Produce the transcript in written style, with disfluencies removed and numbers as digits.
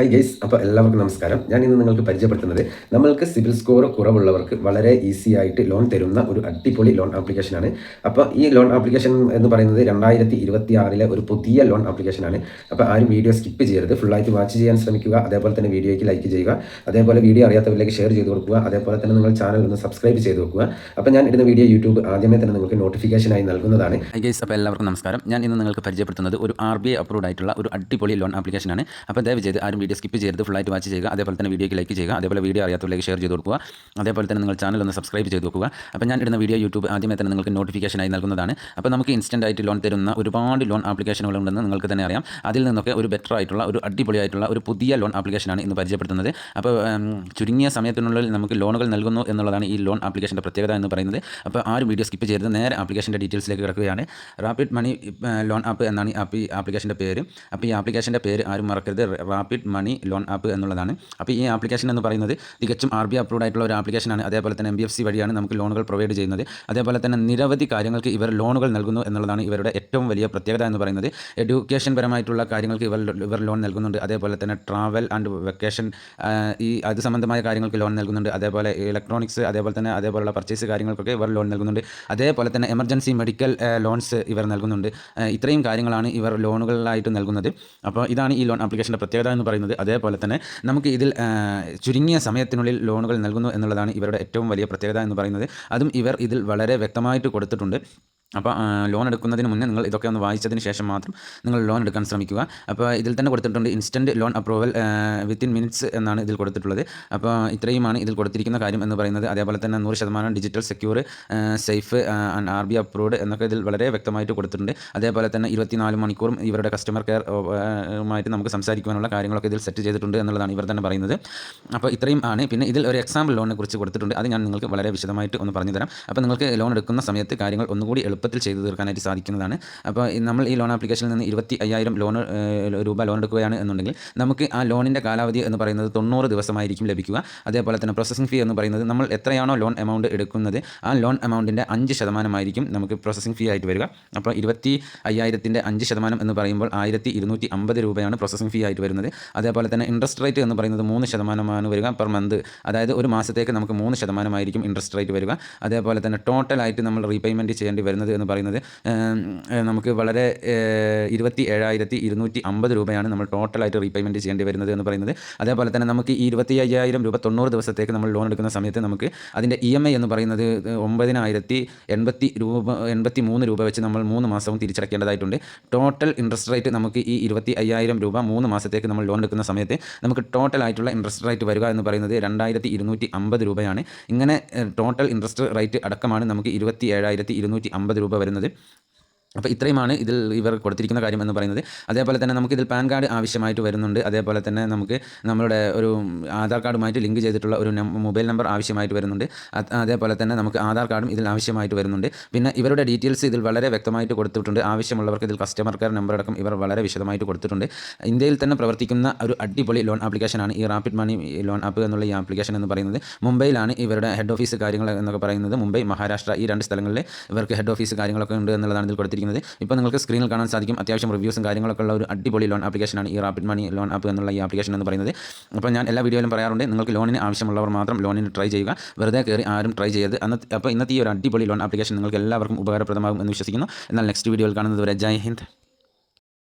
Hi guys, അപ്പോൾ എല്ലാവർക്കും നമസ്കാരം. ഞാൻ ഇന്ന് നിങ്ങൾക്ക് പരിചയപ്പെടുത്തുന്നത് നമ്മൾക്ക് സിബിൽ സ്കോർ കുറവുള്ളവർക്ക് വളരെ ഈസി ആയിട്ട് ലോൺ തരുന്ന ഒരു അടിപൊളി ലോൺ ആപ്ലിക്കേഷനാണ്. അപ്പോൾ ഈ ലോൺ ആപ്ലിക്കേഷൻ എന്ന് പറയുന്നത് 2026 ഒരു പുതിയ ലോൺ ആപ്ലിക്കേഷനാണ്. അപ്പോൾ ആരും വീഡിയോ സ്കിപ്പ് ചെയ്യരുത്, ഫുള്ളായിട്ട് വാച്ച് ചെയ്യാൻ ശ്രമിക്കുക. അതേപോലെ തന്നെ വീഡിയോയ്ക്ക് ലൈക്ക് ചെയ്യുക, അതേപോലെ വീഡിയോ അറിയാത്തവരിലേക്ക് ഷെയർ ചെയ്ത് കൊടുക്കുക. അതേപോലെ തന്നെ നിങ്ങൾ ചാനൽ ഒന്ന് സബ്സ്ക്രൈബ് ചെയ്ത് വെക്കുക. അപ്പോൾ ഞാൻ ഇടുന്ന വീഡിയോ യൂട്യൂബ് ആദ്യമേ തന്നെ നിങ്ങൾക്ക് നോട്ടിഫിക്കേഷനായി നൽകുന്നതാണ്. ഹായ് ഗൈസ്, അപ്പോൾ എല്ലാവർക്കും നമസ്കാരം. ഞാൻ ഇന്ന് നിങ്ങൾക്ക് പരിചയപ്പെടുത്തുന്നത് ഒരു RBI അപ്രൂവ്ഡ് ആയിട്ടുള്ള ഒരു അടിപൊളി ലോൺ ആപ്ലിക്കേഷനാണ്. അപ്പോൾ ദയവ് ചെയ്ത് ആരും വീഡിയോ സ്കിപ്പ് ചെയ്ത് ഫുള്ളായിട്ട് വാച്ച് ചെയ്യുക. അതേപോലെ തന്നെ വീഡിയോയ്ക്ക് ലൈക്ക് ചെയ്യുക, അതേപോലെ വീഡിയോ അറിയാത്തവരിലേക്ക് ഷെയർ ചെയ്ത് കൊടുക്കുക. അതേപോലെ തന്നെ നിങ്ങൾ ചാനൽ ഒന്ന് സബ്സ്ക്രൈബ് ചെയ്ത് വെക്കുക. അപ്പോൾ ഞാൻ ഇടുന്ന വീഡിയോ യൂട്യൂബ് ആദ്യമേ തന്നെ നിങ്ങൾക്ക് നോട്ടിഫിക്കേഷനായി നൽകുന്നതാണ്. അപ്പോൾ നമുക്ക് ഇൻസ്റ്റൻ്റ് ആയിട്ട് ലോൺ തരുന്ന ഒരുപാട് ലോൺ ആപ്ലിക്കേഷനുകളുണ്ടെന്ന് നിങ്ങൾക്ക് തന്നെ അറിയാം. അതിൽ നിന്നൊക്കെ ഒരു ബെറ്റർ ആയിട്ടുള്ള ഒരു അടിപൊളിയായിട്ടുള്ള ഒരു പുതിയ ലോൺ ആപ്ലിക്കേഷനാണ് ഇന്ന് പരിചയപ്പെടുത്തുന്നത്. അപ്പോൾ ചുരുങ്ങിയ സമയത്തിനുള്ളിൽ നമുക്ക് ലോണുകൾ നൽകുന്നു എന്നുള്ളതാണ് ഈ ലോൺ ആപ്ലിക്കേഷൻ്റെ പ്രത്യേകത എന്ന് പറയുന്നത്. അപ്പോൾ ആരും വീഡിയോ സ്കിപ്പ് ചെയ്ത് നേരെ ആപ്ലിക്കേഷൻ്റെ ഡീറ്റെയിൽസിലേക്ക് കിടക്കുകയാണ്. റാപ്പിഡ് മണി ലോൺ ആപ്പ് എന്നാണ് ഈ ആപ്ലിക്കേഷൻ്റെ പേര്. അപ്പോൾ ഈ ആപ്ലിക്കേഷൻ്റെ പേര് ആരും മറക്കരുത്, റാപ്പിഡ് മണി ലോൺ ആപ്പ് എന്നുള്ളതാണ്. അപ്പോൾ ഈ ആപ്ലിക്കേഷൻ എന്ന് പറയുന്നത് തികച്ചും RBI അപ്രൂവ്ഡ് ആയിട്ടുള്ള ഒരു ആപ്ലിക്കേഷനാണ്. അതേപോലെ തന്നെ MBFC വഴിയാണ് നമുക്ക് ലോണുകൾ പ്രൊവൈഡ് ചെയ്യുന്നത്. അതേപോലെ തന്നെ നിരവധി കാര്യങ്ങൾക്ക് ഇവർ ലോണുകൾ നൽകുന്നു എന്നുള്ളതാണ് ഇവരുടെ ഏറ്റവും വലിയ പ്രത്യേകത എന്ന് പറയുന്നത്. എഡ്യൂക്കേഷൻ പരമായിട്ടുള്ള കാര്യങ്ങൾക്ക് ഇവർ ലോൺ നൽകുന്നുണ്ട്. അതേപോലെ തന്നെ ട്രാവൽ ആൻഡ് വെക്കേഷൻ അത് സംബന്ധമായ കാര്യങ്ങൾക്ക് ലോൺ നൽകുന്നുണ്ട്. അതേപോലെ ഇലക്ട്രോണിക്സ് അതേപോലെയുള്ള പർച്ചേസ് കാര്യങ്ങൾക്കൊക്കെ ഇവർ ലോൺ നൽകുന്നുണ്ട്. അതേപോലെ തന്നെ എമർജൻസി മെഡിക്കൽ ലോൺസ് ഇവർ നൽകുന്നുണ്ട്. ഇത്രയും കാര്യങ്ങളാണ് ഇവർ ലോണുകളായിട്ട് നൽകുന്നത്. അപ്പോൾ ഇതാണ് ഈ ലോൺ ആപ്ലിക്കേഷൻ്റെ പ്രത്യേകത എന്ന് പറയുന്നത്. അതേപോലെ തന്നെ നമുക്ക് ഇതിൽ ചുരുങ്ങിയ സമയത്തിനുള്ളിൽ ലോണുകൾ നൽകുന്നു എന്നുള്ളതാണ് ഇവരുടെ ഏറ്റവും വലിയ പ്രത്യേകത എന്ന് പറയുന്നത്. അതും ഇവർ ഇതിൽ വളരെ വ്യക്തമായിട്ട് കൊടുത്തിട്ടുണ്ട്. അപ്പോൾ ലോൺ എടുക്കുന്നതിന് മുന്നേ നിങ്ങൾ ഇതൊക്കെ ഒന്ന് വായിച്ചതിന് ശേഷം മാത്രം നിങ്ങൾ ലോൺ എടുക്കാൻ ശ്രമിക്കുക. അപ്പോൾ ഇതിൽ തന്നെ കൊടുത്തിട്ടുണ്ട് instant loan approval within minutes എന്നാണ് ഇതിൽ കൊടുത്തിട്ടുള്ളത്. അപ്പോൾ ഇത്രയുമാണ് ഇതിൽ കൊടുത്തിരിക്കുന്ന കാര്യം എന്ന് പറയുന്നത്. അതേപോലെ തന്നെ 100% digital secure, safe and RBI approved എന്നൊക്കെ ഇതിൽ വളരെ വ്യക്തമായിട്ട് കൊടുത്തിട്ടുണ്ട്. അതേപോലെ തന്നെ 24 മണിക്കൂറും ഇവരുടെ കസ്റ്റമർ കെയർ ആയിട്ട് നമുക്ക് സംസാരിക്കുവാനുള്ള കാര്യങ്ങളൊക്കെ ഇതിൽ സെറ്റ് ചെയ്തിട്ടുണ്ട് എന്നുള്ളതാണ് ഇവർ തന്നെ പറയുന്നത്. അപ്പോൾ ഇത്രയും ആണ്. പിന്നെ ഇതിൽ ഒരു എക്സാമ്പിൾ ലോണിനെ കുറിച്ച് കൊടുത്തിട്ടുണ്ട്. അത് ഞാൻ നിങ്ങൾക്ക് വളരെ വിശദമായിട്ട് ഒന്ന് പറഞ്ഞു തരാം. അപ്പോൾ നിങ്ങൾക്ക് ലോൺ എടുക്കുന്ന സമയത്ത് കാര്യങ്ങൾ ഒന്നുകൂടി എളുപ്പത്തിൽ ചെയ്തു തീർക്കാനായിട്ട് സാധിക്കുന്നതാണ്. അപ്പോൾ നമ്മൾ ഈ ലോൺ ആപ്ലിക്കേഷനിൽ നിന്ന് 25,000 രൂപ ലോൺ എടുക്കുകയാണ് എന്നുണ്ടെങ്കിൽ നമുക്ക് ആ ലോണിൻ്റെ കാലാവധി എന്ന് പറയുന്നത് 90 ദിവസമായിരിക്കും ലഭിക്കുക. അതേപോലെ തന്നെ പ്രോസസ്സിംഗ് ഫീ എന്ന് പറയുന്നത് നമ്മൾ എത്രയാണോ ലോൺ എമൗണ്ട് എടുക്കുന്നത് ആ ലോൺ എമൗണ്ടിൻ്റെ 5% നമുക്ക് പ്രോസസ്സിംഗ് ഫീ ആയിട്ട് വരിക. അപ്പോൾ 25,000-ൻ്റെ 5% എന്ന് പറയുമ്പോൾ 1,250 രൂപയാണ് പ്രോസസ്സിംഗ് ഫീ ആയിട്ട് വരുന്നത്. അതേപോലെ തന്നെ ഇൻട്രസ്റ്റ് റേറ്റ് എന്ന് പറയുന്നത് 3% വരിക പെർ മന്ത്. അതായത് ഒരു മാസത്തേക്ക് നമുക്ക് 3% ഇൻട്രസ്റ്റ് റേറ്റ് വരിക. അതേപോലെ തന്നെ ടോട്ടലായിട്ട് നമ്മൾ റീപേയ്മെൻറ്റ് ചെയ്യേണ്ടി വരുന്നത് എന്ന് പറയുന്നത് നമുക്ക് വളരെ 27,250 രൂപയാണ് നമ്മൾ ടോട്ടലായിട്ട് റീപേയ്മെൻറ്റ് ചെയ്യേണ്ടി വരുന്നത് എന്ന് പറയുന്നത്. അതേപോലെ തന്നെ നമുക്ക് ഈ 25,000 രൂപ 90 ദിവസത്തേക്ക് നമ്മൾ ലോൺ എടുക്കുന്ന സമയത്ത് നമുക്ക് അതിൻ്റെ EMI എന്ന് പറയുന്നത് 9,083 രൂപ വെച്ച് നമ്മൾ 3 മാസവും തിരിച്ചടക്കേണ്ടതായിട്ടുണ്ട്. ടോട്ടൽ ഇൻട്രസ്റ്റ് റേറ്റ് നമുക്ക് ഈ 25,000 രൂപ 3 മാസത്തേക്ക് നമ്മൾ ലോൺ എടുക്കുന്ന സമയത്ത് നമുക്ക് ടോട്ടലായിട്ടുള്ള ഇൻട്രസ്റ്റ് റേറ്റ് വരിക എന്ന് പറയുന്നത് 2,250 രൂപയാണ്. ഇങ്ങനെ ടോട്ടൽ ഇൻട്രസ്റ്റ് റേറ്റ് അടക്കമാണ് നമുക്ക് 27,250 രൂപ വരുന്നത്. അപ്പോൾ ഇത്രയുമാണ് ഇതിൽ ഇവർ കൊടുത്തിരിക്കുന്ന കാര്യം എന്ന് പറയുന്നത്. അതേപോലെ തന്നെ നമുക്കിതിൽ പാൻ കാർഡ് ആവശ്യമായിട്ട് വരുന്നുണ്ട്. അതേപോലെ തന്നെ നമുക്ക് നമ്മളുടെ ഒരു ആധാർ കാർഡുമായിട്ട് ലിങ്ക് ചെയ്തിട്ടുള്ള ഒരു മൊബൈൽ നമ്പർ ആവശ്യമായിട്ട് വരുന്നുണ്ട്. അതേപോലെ തന്നെ നമുക്ക് ആധാർ കാർഡും ഇതിൽ ആവശ്യമായിട്ട് വരുന്നുണ്ട്. പിന്നെ ഇവരുടെ ഡീറ്റെയിൽസ് ഇതിൽ വളരെ വ്യക്തമായിട്ട് കൊടുത്തിട്ടുണ്ട്. ആവശ്യമുള്ളവർക്ക് ഇതിൽ കസ്റ്റമർ കെയർ നമ്പർ അടക്കം ഇവർ വളരെ വിശദമായിട്ട് കൊടുത്തിട്ടുണ്ട്. ഇന്ത്യയിൽ തന്നെ പ്രവർത്തിക്കുന്ന ഒരു അടിപൊളി ലോൺ ആപ്ലിക്കേഷനാണ് ഈ റാപ്പിഡ് മണി ലോൺ ആപ്പ് എന്നുള്ള ഈ ആപ്ലിക്കേഷൻ എന്ന് പറയുന്നത്. മുംബൈയിലാണ് ഇവരുടെ ഹെഡ് ഓഫീസ് കാര്യങ്ങൾ എന്നൊക്കെ പറയുന്നത്. മുംബൈ, മഹാരാഷ്ട്ര ഈ 2 സ്ഥലങ്ങളിൽ ഇവർക്ക് ഹെഡ് ഓഫീസ് കാര്യങ്ങളൊക്കെ ഉണ്ട് എന്നുള്ളതാണ് ഇതിൽ കൊടുത്തിരിക്കുന്നത്. ഇപ്പോൾ നിങ്ങൾക്ക് സ്ക്രീനിൽ കാണാൻ സാധിക്കും അത്യാവശ്യം റിവ്യൂസും കാര്യങ്ങളൊക്കെ ഉള്ള ഒരു അടിപൊളി ലോൺ ആപ്ലിക്കേഷനാണ് ഈ റാപ്പിഡ് മണി ലോൺ ആപ്പ് എന്നുള്ള ഈ ആപ്ലിക്കേഷൻ എന്ന് പറയുന്നത്. അപ്പോൾ ഞാൻ എല്ലാ വീഡിയോയിലും പറയാറുണ്ട്, നിങ്ങൾക്ക് ലോണിന് ആവശ്യമുള്ളവർ മാത്രം ലോണിന് ട്രൈ ചെയ്യുക, വെറുതെ കയറി ആരും ട്രൈ ചെയ്യരുത്. അപ്പോൾ ഇന്നത്തെ ഈ ഒരു അടിപൊളി ലോൺ ആപ്ലിക്കേഷൻ നിങ്ങൾക്ക് എല്ലാവർക്കും ഉപകാരപ്രദമാകും എന്ന് വിശ്വസിക്കുന്നു. എന്നാൽ നെക്സ്റ്റ് വീഡിയോയിൽ കാണുന്നത് വരെ ജയ് ഹിന്ദ്.